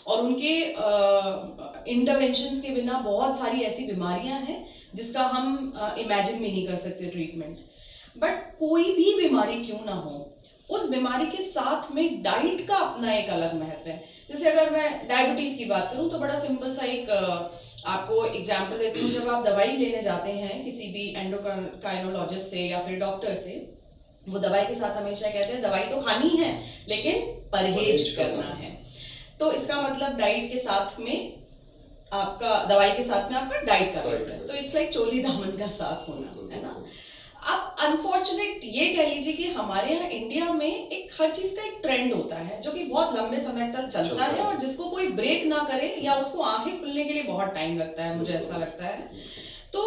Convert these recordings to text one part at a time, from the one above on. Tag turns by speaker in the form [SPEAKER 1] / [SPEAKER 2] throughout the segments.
[SPEAKER 1] और उनके इंटरवेंशंस के बिना बहुत सारी ऐसी बीमारियां हैं जिसका हम इमेजिन भी नहीं कर सकते ट्रीटमेंट। बट कोई भी बीमारी क्यों ना हो, उस बीमारी के साथ में डाइट का अपना एक अलग महत्व है। जैसे अगर मैं डायबिटीज की बात करूं तो बड़ा सिंपल सा एक आपको एग्जांपल देती हूँ। जब आप दवाई लेने जाते हैं किसी भी एंडोक्राइनोलॉजिस्ट से या फिर डॉक्टर से, वो दवाई के साथ हमेशा कहते हैं दवाई तो खानी है लेकिन परहेज करना है। तो इसका मतलब डाइट के साथ में आपका, दवाई के साथ में आपका डाइट का रेट है। तो इट्स लाइक चोली दामन का साथ होना, है ना। अब अनफॉर्चुनेट ये कह लीजिए कि हमारे यहाँ इंडिया में एक हर चीज का एक ट्रेंड होता है जो कि बहुत लंबे समय तक चलता है और जिसको कोई ब्रेक ना करे या उसको आंखें खुलने के लिए बहुत टाइम लगता है, मुझे ऐसा लगता है। तो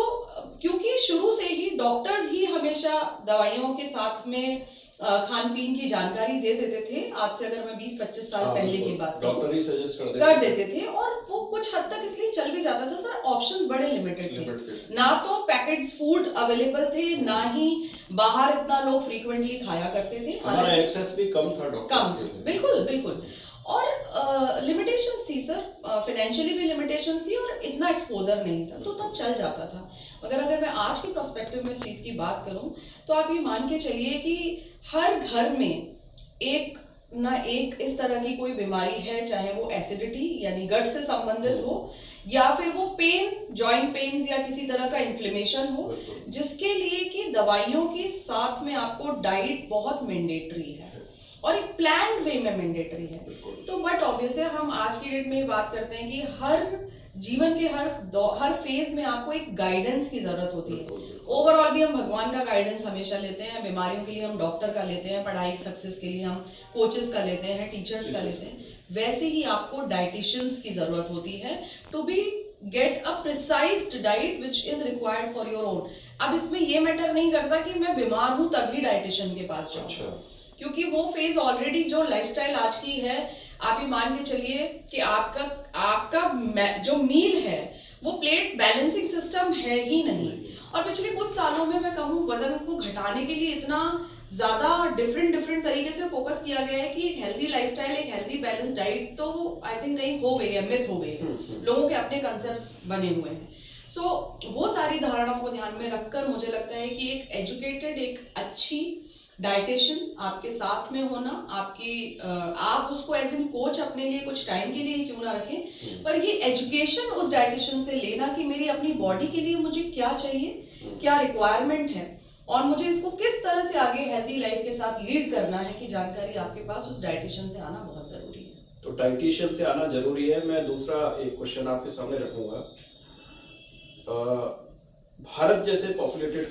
[SPEAKER 1] क्योंकि शुरू से ही डॉक्टर्स ही हमेशा दवाइयों के साथ में खान पीन की जानकारी दे देते थे। आज से अगर मैं 20-25 साल पहले की बात
[SPEAKER 2] डॉक्टर ही सजेस्ट
[SPEAKER 1] कर देते थे और वो कुछ हद तक इसलिए चल भी जाता था सर, ऑप्शंस बड़े लिमिटेड थे। ना तो पैकेट्स फूड अवेलेबल थे, ना ही बाहर इतना लोग फ्रीक्वेंटली खाया करते थे।
[SPEAKER 2] हमारा एक्सेस भी कम था डॉक्टर्स के लिए।
[SPEAKER 1] बिल्कुल बिल्कुल। और लिमिटेशंस थी सर, फाइनेंशियली भी लिमिटेशंस थी और इतना एक्सपोजर नहीं था, तो तब चल जाता था। मगर अगर मैं आज के पर्सपेक्टिव में इस चीज की बात करूं तो आप ये मान के चलिए कि हर घर में एक ना एक इस तरह की कोई बीमारी है, चाहे वो एसिडिटी यानी गट से संबंधित हो या फिर वो पेन, जॉइंट पेन्स या किसी तरह का इन्फ्लेमेशन हो, जिसके लिए कि दवाइयों के साथ में आपको डाइट बहुत मैंडेटरी है और एक प्लान्ड वे में मैंडेटरी है। तो बट ऑब्वियस है, हम आज की डेट में बात करते हैं कि हर जीवन के हर फेज में आपको एक गाइडेंस की जरूरत होती है। ओवरऑल भी हम भगवान का गाइडेंस हमेशा लेते हैं, बीमारियों के लिए हम डॉक्टर का लेते हैं, पढ़ाई सक्सेस के लिए हम कोचेस का लेते हैं, टीचर्स का लेते हैं। वैसे ही आपको डाइटिशियंस की जरूरत होती है to be get a precised diet which is required for your own. अब इसमें ये मैटर नहीं करता कि मैं बीमार हूं तभी डाइटिशियन के पास जाऊं, क्योंकि वो फेज ऑलरेडी जो लाइफस्टाइल आज की है, आप ये मान के चलिए कि आपका जो मील है वो प्लेट बैलेंसिंग सिस्टम है ही नहीं। और पिछले कुछ सालों में मैं कहूँ वजन को घटाने के लिए इतना ज्यादा डिफरेंट तरीके से फोकस किया गया है कि एक हेल्दी लाइफस्टाइल, एक हेल्दी बैलेंस डाइट तो आई थिंक कहीं हो गई है, मिथ हो गई है, लोगों के अपने कंसेप्ट्स बने हुए हैं। सो वो सारी धारणाओं को ध्यान में रखकर मुझे लगता है कि एक एजुकेटेड, एक अच्छी डाइटिशियन आपके साथ में होना, आप उसको एज इन कोच अपने लिए कुछ टाइम के लिए क्यों ना रखें, पर ये एजुकेशन उस डाइटिशियन से लेना कि मेरी अपनी बॉडी के लिए मुझे क्या चाहिए, क्या रिक्वायरमेंट है और मुझे इसको किस तरह से आगे हेल्दी लाइफ के साथ लीड करना है, कि जानकारी आपके पास उस डाइटिशियन से आना बहुत जरूरी है।
[SPEAKER 2] तो डाइटिशियन से आना जरूरी है। मैं दूसरा एक क्वेश्चन आपके सामने रखूंगा। भारत जैसे पॉपुलेटेड